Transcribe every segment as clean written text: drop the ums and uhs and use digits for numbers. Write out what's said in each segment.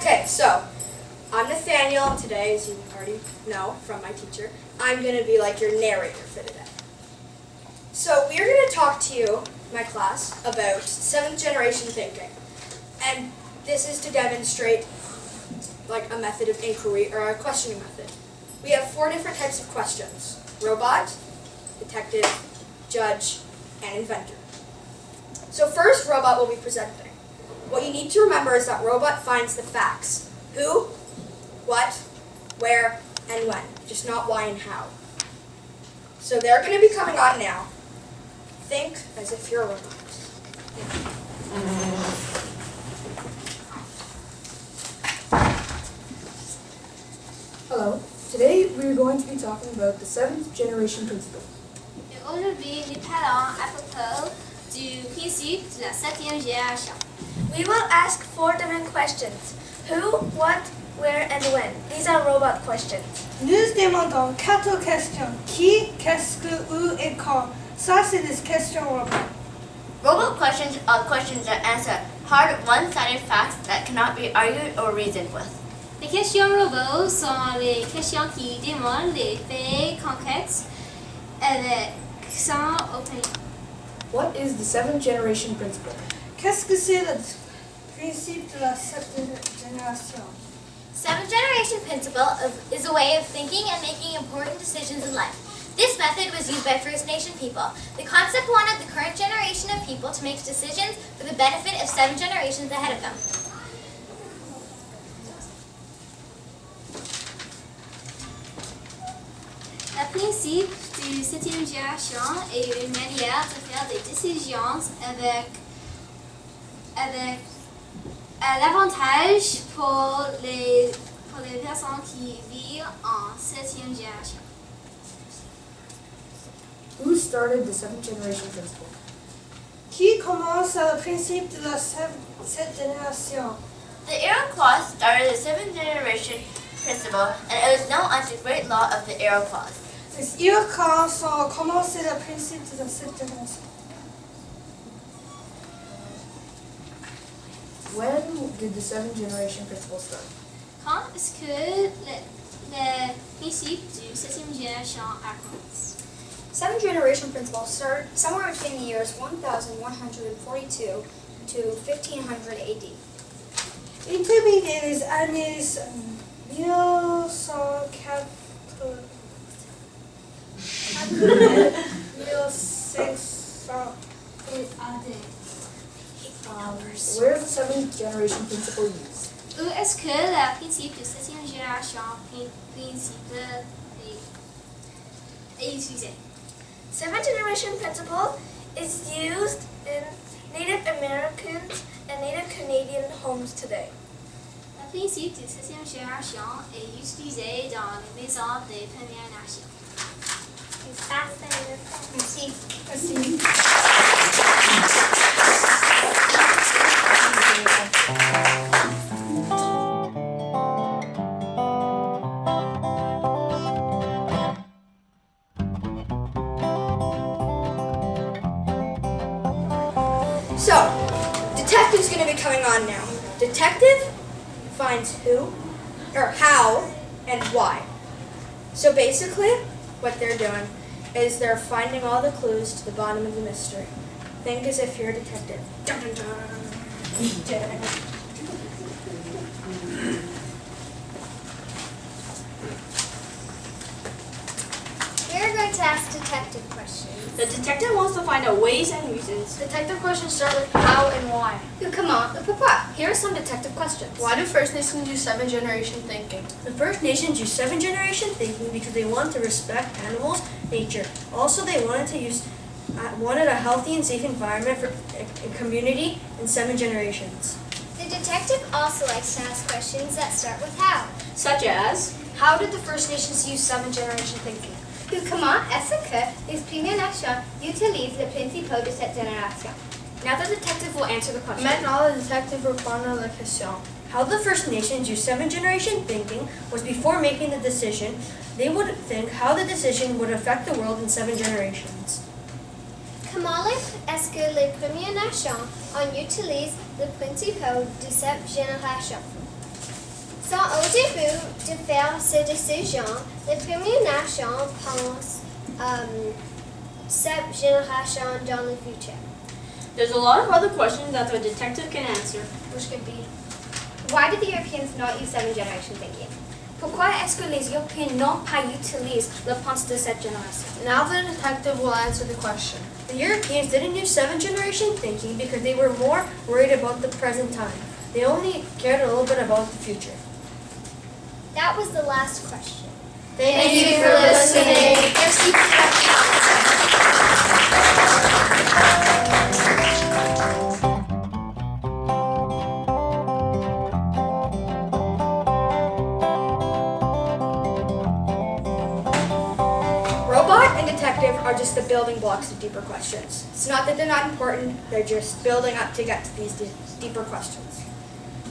Okay, so I'm Nathaniel. Today, as you already know from my teacher, I'm going to be like your narrator for today. So we're going to talk to you, my class, about 7th generation thinking. And this is to demonstrate like a method of inquiry or a questioning method. We have 4 different types of questions: robot, detective, judge, and inventor. So first, robot will be presenting. What you need to remember is that robot finds the facts: who, what, where, and when, just not why and how. So they're going to be coming on now. Think as if you're a robot. Hello. Today we're going to be talking about the 7th generation principle. Et aujourd'hui, nous parlons à propos du principe de la 7e génération. We will ask 4 different questions: who, what, where, and when. These are robot questions. Nous demandons 4 questions. Qui, qu'est-ce que, où et quand. Ça, c'est des questions robot. Robot questions are questions that answer hard, one-sided facts that cannot be argued or reasoned with. Les questions robots sont les questions qui demandent les faits concrets avec sans opinion. What is the 7th generation principle? Qu'est-ce que c'est le principe de la 7e génération? 7th generation principle is a way of thinking and making important decisions in life. This method was used by First Nation people. The concept wanted the current generation of people to make decisions for the benefit of 7 generations ahead of them. Le principe du 7e génération est une manière de faire des décisions avec l'avantage pour les personnes qui vivent en 7e génération. Who started the 7th generation principle? Qui commence le principe de la 7e génération? The Iroquois started the 7th generation principle, and it was known as the Great Law of the Iroquois. Les Iroquois ont commencé le principe de la 7e génération. When did the 7th generation principle start? Quand est-ce que le principe du 7e génération a commencé? 7th generation principle started somewhere between the years 1142 to 1500 AD. Il termine les années 1904. 1600. Where is the 7th generation principle used? Où est-ce que le principe de 7e génération est utilisé? 7th generation principle is used in Native Americans and Native Canadian homes today. Le principe de 7e génération est utilisé dans les maisons des Premières Nations. Merci. So, detective's going to be coming on now. Detective finds who, or how, and why. So basically, what they're doing is they're finding all the clues to the bottom of the mystery. Think as if you're a detective. Dun, dun, dun. detective questions. The detective wants to find out ways and reasons. Detective questions start with how and why. Comment ou pourquoi? Here are some detective questions. Why do First Nations use 7-generation thinking? The First Nations use 7-generation thinking because they wanted to respect animals, nature. Also, they wanted a healthy and safe environment for a community in 7 generations. The detective also likes to ask questions that start with how. Such as, How did the First Nations use 7-generation thinking? Comment est-ce que les Premières Nations utilisent le principe de cette génération? Now the detective will answer the question. Maintenant, le détective répond à la question. How the First Nations use 7-generation thinking was before making the decision, they would think how the decision would affect the world in 7 generations. Comment est-ce que les Premières Nations ont utilisé le principe de cette génération? Sans au début de faire ces décisions, les Premières Nations pensent cette génération dans le futur. there's a lot of other questions that the detective can answer. Which could be, Why did the Europeans not use 7-generation thinking? pourquoi est-ce que les Européens n'ont pas utilisé le pensée de cette génération? Now the detective will answer the question. The Europeans didn't use 7-generation thinking because they were more worried about the present time. They only cared a little bit about the future. That was the last question. Thank you for listening. Merci. Robot and detective are just the building blocks of deeper questions. It's not that they're not important, they're just building up to get to these deeper questions.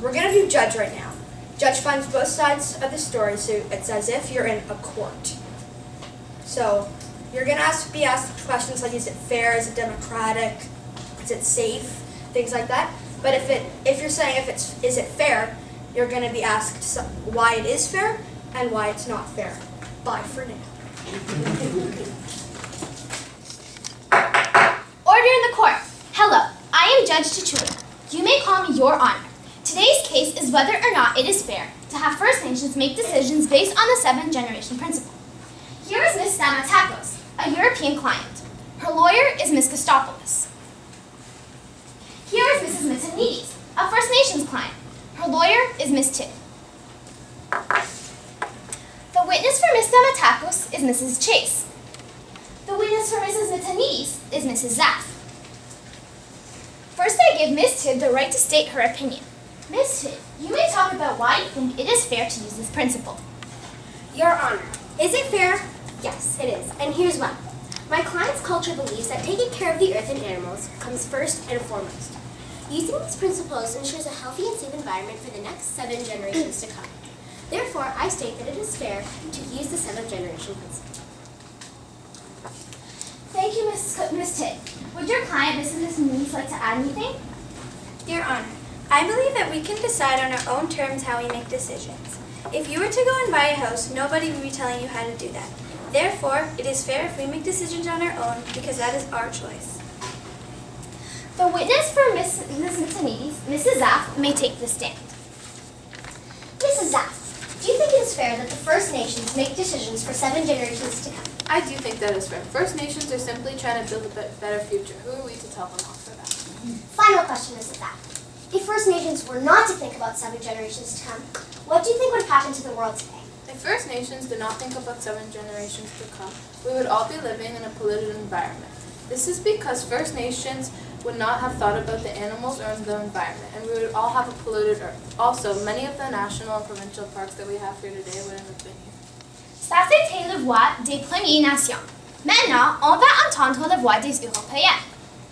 We're going to do judge right now. Judge finds both sides of the story, so it's as if you're in a court. So you're going to be asked questions like, is it fair, is it democratic, is it safe, things like that. But if you're saying is it fair, you're going to be asked why it is fair and why it's not fair. Bye for now. Order in the court. Hello, I am Judge Chichula. You may call me Your Honor. Today's case is whether or not it is fair to have First Nations make decisions based on the 7-generation principle. Here is Ms. Stamatakos, a European client. Her lawyer is Ms. Kostopoulos. Here is Mrs. Mitanides, a First Nations client. Her lawyer is Ms. Tidd. The witness for Ms. Stamatakos is Mrs. Chase. The witness for Mrs. Mitanides is Mrs. Zaff. First, I give Ms. Tidd the right to state her opinion. Ms. Tidd, you may talk about why you think it is fair to use this principle. Your Honor, is it fair? Yes, it is, and here's why. My client's culture believes that taking care of the earth and animals comes first and foremost. Using these principles ensures a healthy and safe environment for the next 7 generations to come. Therefore, I state that it is fair to use the 7-generation principle. Thank you, Ms. Tidd. Would your client, Mrs. Mitanides, like to add anything? Your Honor, I believe that we can decide on our own terms how we make decisions. If you were to go and buy a house, nobody would be telling you how to do that. Therefore, it is fair if we make decisions on our own because that is our choice. The witness for Mrs. Mitanides, Mrs. Zaff, may take the stand. Mrs. Zaff, do you think it is fair that the First Nations make decisions for 7 generations to come? I do think that is fair. First Nations are simply trying to build a better future. Who are we to tell them off for that? Final question, Mrs. Zaff. If First Nations were not to think about 7 generations to come, what do you think would happen to the world today? If First Nations did not think about 7 generations to come, we would all be living in a polluted environment. This is because First Nations would not have thought about the animals or the environment, and we would all have a polluted earth. Also, many of the national and provincial parks that we have here today wouldn't have been here. Ça, c'était la voix des Premières Nations. Maintenant, on va entendre la voix des Européens.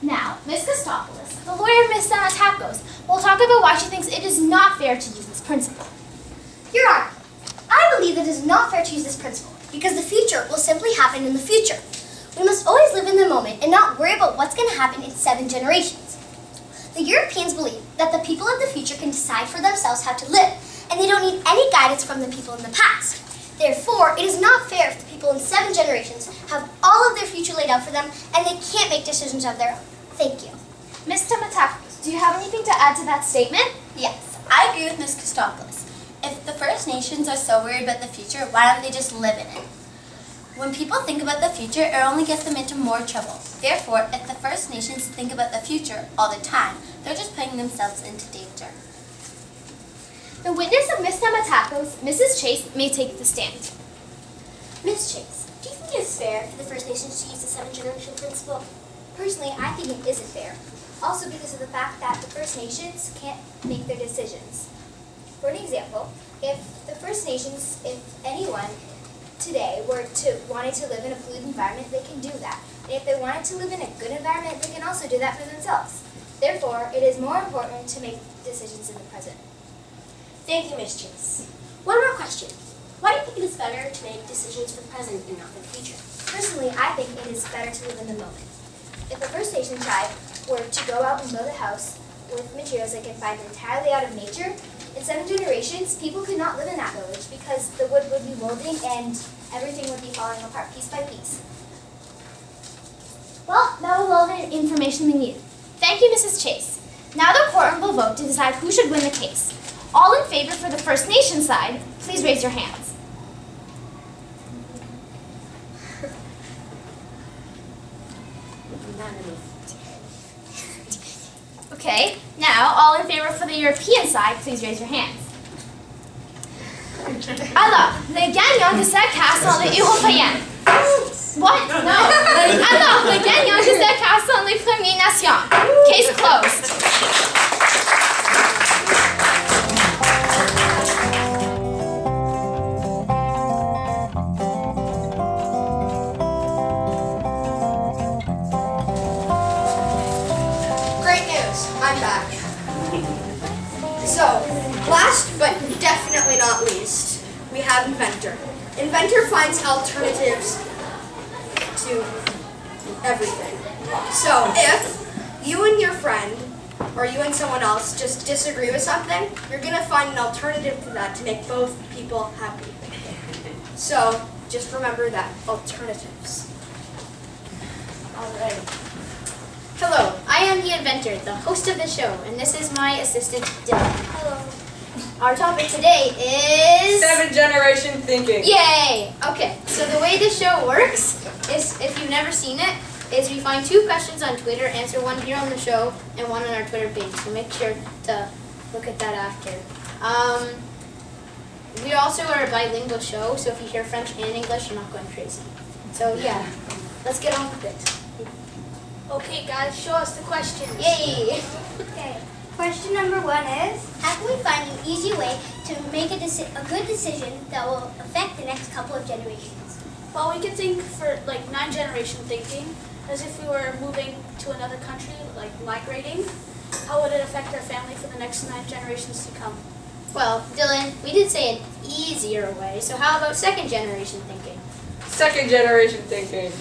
Now, Ms. Kostopoulos, the lawyer Ms. Stamatakos, will talk about why she thinks it is not fair to use this principle. Your Honor, I believe that it is not fair to use this principle because the future will simply happen in the future. We must always live in the moment and not worry about what's going to happen in 7 generations. The Europeans believe that the people of the future can decide for themselves how to live, and they don't need any guidance from the people in the past. Therefore, it is not fair if the people in 7 generations have all of their future laid out for them and they can't make decisions of their own. Thank you. Ms. Stamatakos, do you have anything to add to that statement? Yes, I agree with Ms. Kostopoulos. If the First Nations are so worried about the future, why don't they just live in it? When people think about the future, it only gets them into more trouble. Therefore, if the First Nations think about the future all the time, they're just putting themselves into danger. The witness of Miss Tamatacos, Mrs. Chase, may take the stand. Miss Chase, do you think it is fair for the First Nations to use the 7-generation principle? Personally, I think it isn't fair. Also because of the fact that the First Nations can't make their decisions. For an example, if the First Nations, if anyone today were wanting to live in a polluted environment, they can do that. And if they wanted to live in a good environment, they can also do that for themselves. Therefore, it is more important to make decisions in the present. Thank you, Ms. Chase. One more question. Why do you think it is better to make decisions for the present and not for the future? Personally, I think it is better to live in the moment. If a First Nation tribe were to go out and build a house with materials they can find entirely out of nature, in 7 generations, people could not live in that village because the wood would be molding and everything would be falling apart piece by piece. Well, that was all the information we needed. Thank you, Mrs. Chase. Now the court will vote to decide who should win the case. All in favor for the First Nation side, please raise your hands. Okay, now all in favor for the European side, please raise your hands. Alors, les gagnants de cette case sont les Européens. What? No. Alors, les gagnants de cette case sont les Premières Nations. Case closed. Great news, I'm back. So, last but definitely not least, we have Inventor. Inventor finds alternatives to everything. So, if you and your friend, or you and someone else, just disagree with something, you're going to find an alternative to that to make both people happy. So, just remember that, alternatives. Alright. Hello, I am the inventor, the host of the show, and this is my assistant, Dylan. Hello. Our topic today is... 7-generation thinking. Yay! Okay, so the way this show works is, if you've never seen it, is we find 2 questions on Twitter, answer one here on the show, and one on our Twitter page, so make sure to look at that after. We also are a bilingual show, so if you hear French and English, you're not going crazy. So yeah, let's get on with it. Okay, guys, show us the questions. Yay! Okay. Question number 1 is, how can we find an easy way to make a good decision that will affect the next couple of generations? Well, we could think for like 9-generation thinking, as if we were moving to another country, like migrating. How would it affect our family for the next 9 generations to come? Well, Dylan, we did say an easier way, so how about 2nd-generation thinking? 2nd-generation thinking.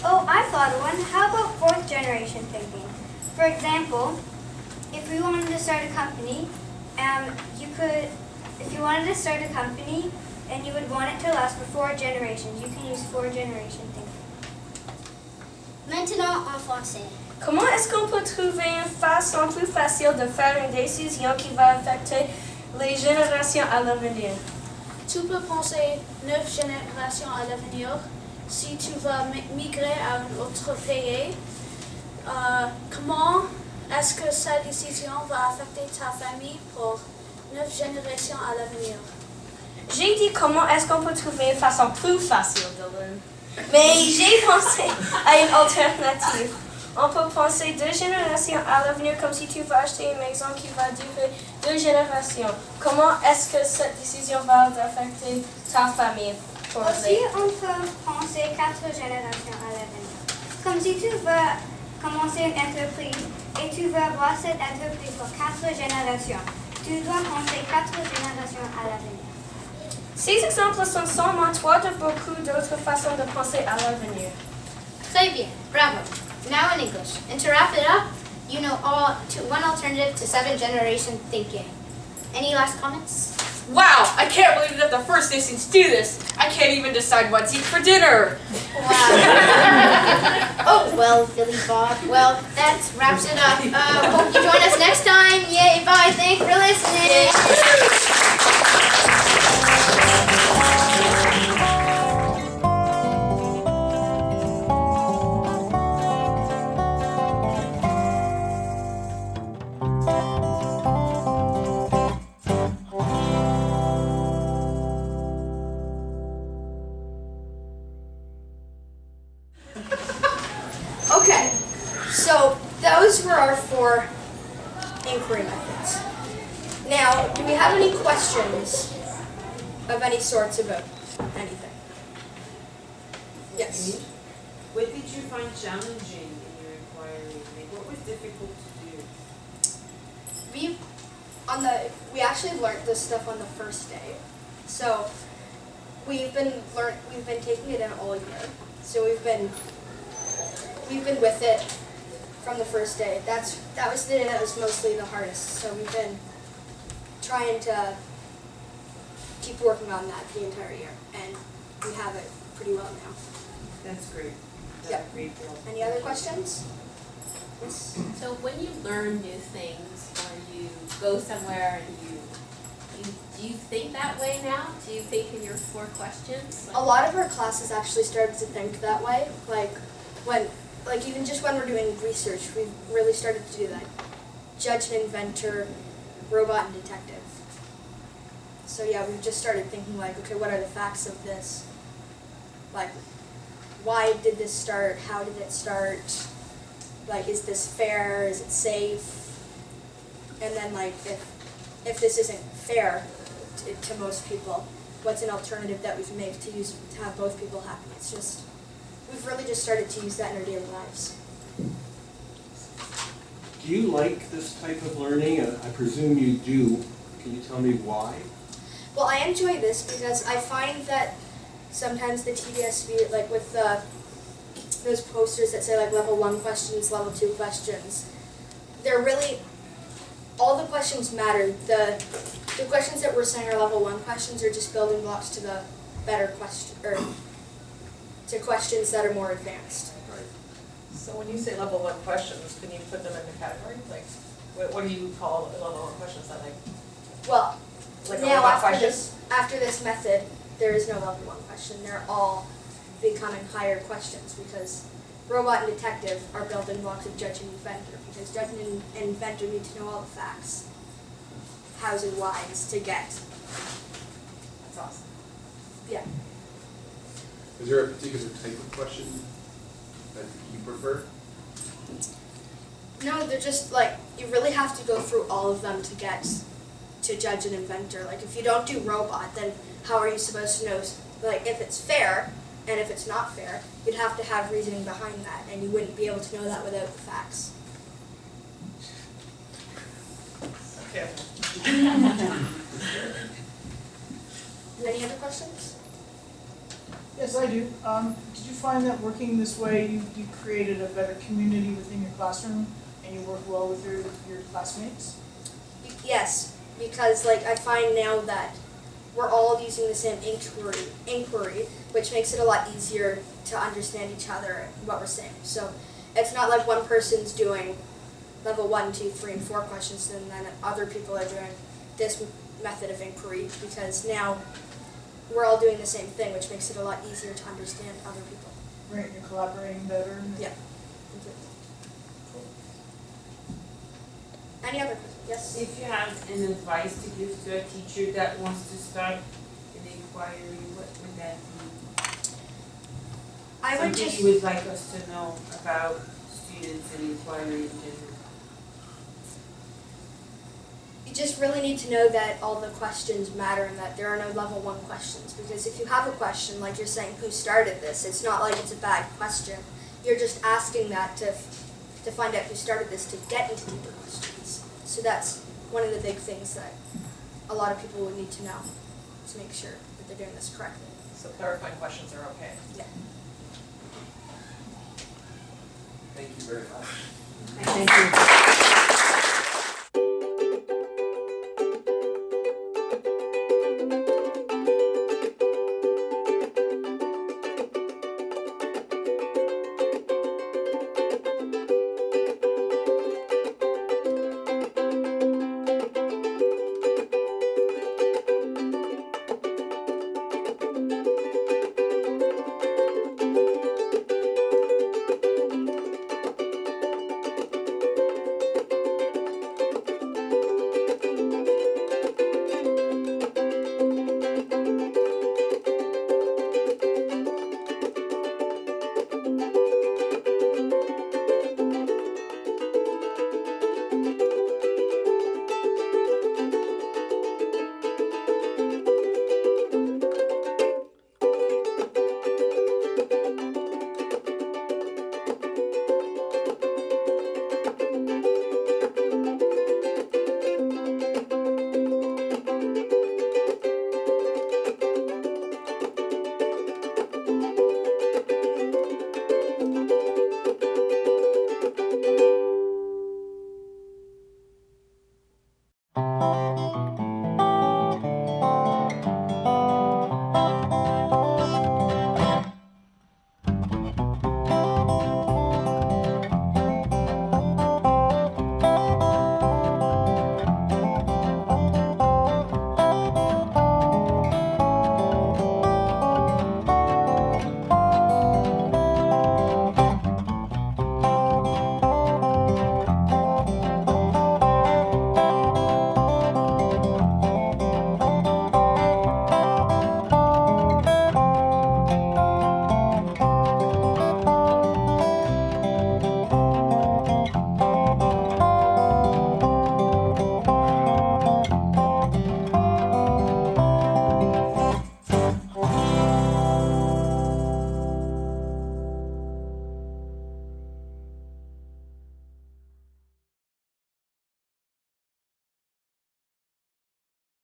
Oh, I thought of one. How about 4th generation thinking? For example, if we wanted to start a company, if you wanted to start a company and you would want it to last for 4 generations, you can use 4-generation thinking. Maintenant en français. Comment est-ce qu'on peut trouver une façon plus facile de faire une décision qui va affecter les générations à l'avenir? Tu peux penser 9 générations à l'avenir. Si tu vas migrer à un autre pays, comment est-ce que cette décision va affecter ta famille pour 9 générations à l'avenir? J'ai dit comment est-ce qu'on peut trouver une façon plus facile, Dylan. Mais j'ai pensé à une alternative. On peut penser 2 générations à l'avenir comme si tu vas acheter une maison qui va durer 2 générations. Comment est-ce que cette décision va affecter ta famille? Aussi, on peut penser 4 générations à l'avenir. Comme si tu veux commencer une entreprise et tu veux avoir cette entreprise pour 4 générations. Tu dois penser 4 générations à l'avenir. Ces exemples sont seulement 3 de beaucoup d'autres façons de penser à l'avenir. Très bien, bravo. Now in English. And to wrap it up, you know one alternative to 7-generation thinking. Any last comments? Wow, I can't believe that the First Nations do this. I can't even decide what to eat for dinner. Wow. Oh, well, Billy Bob. Well, that wraps it up. Hope you join us next time. Yay, bye. Thanks for listening. Now, do we have any questions of any sorts about anything? Yes. What did you find challenging in your inquiry? Like, what was difficult to do? We actually learned this stuff on the first day. So we've been taking it in all year. So we've been with it from the first day. That was the day that was mostly the hardest. So we've been trying to keep working on that the entire year, and we have it pretty well now. That's great. That's Yep. great job. Any other questions? Yes. So when you learn new things or you go somewhere and do you think that way now? Do you think in your 4 questions? A lot of our classes actually started to think that way. Even just when we're doing research, we've really started to do that. Judge and inventor, robot and detective. So yeah, we've just started thinking okay, what are the facts of this? Why did this start? How did it start? Is this fair? Is it safe? And then if this isn't fair to most people, what's an alternative that we've made to have both people happy? It's just, we've really just started to use that in our daily lives. Do you like this type of learning? I presume you do. Can you tell me why? Well, I enjoy this because I find that sometimes the TDSB, with those posters that say level 1 questions, level 2 questions, they're really, all the questions matter. The questions that we're saying are level 1 questions are just building blocks to the better question, or to questions that are more advanced. So when you say level 1 questions, can you put them in a category? What do you call level 1 questions then? Well, Like now robot questions? after this method, there is no level 1 question. They're all becoming higher questions because robot and detective are building blocks of judge and inventor, because judge and inventor need to know all the facts, hows and whys to get. That's awesome. Yeah. Is there a particular type of question that you prefer? No, they're just you really have to go through all of them to get to judge and inventor. If you don't do robot, then how are you supposed to know if it's fair and if it's not fair? You'd have to have reasoning behind that, and you wouldn't be able to know that without the facts. Okay. Any other questions? Yes, I do. Did you find that working this way, you created a better community within your classroom, and you work well with your classmates? Yes, because I find now that we're all using the same inquiry, which makes it a lot easier to understand each other and what we're saying. So it's not like one person's doing level 1, 2, 3, and 4 questions, and then other people are doing this method of inquiry, because now we're all doing the same thing, which makes it a lot easier to understand other people. Right, you're collaborating better. Yeah. Any other questions? Yes? If you have an advice to give to a teacher that wants to start an inquiry, what would that be? I would Something just, you would like us to know about students and inquiry in general. you just really need to know that all the questions matter and that there are no level 1 questions. Because if you have a question, like you're saying, who started this, it's not like it's a bad question. You're just asking that to find out who started this, to get into deeper questions. So that's one of the big things that a lot of people would need to know to make sure that they're doing this correctly. So clarifying questions are okay. Yeah. Thank you very much. Thank you.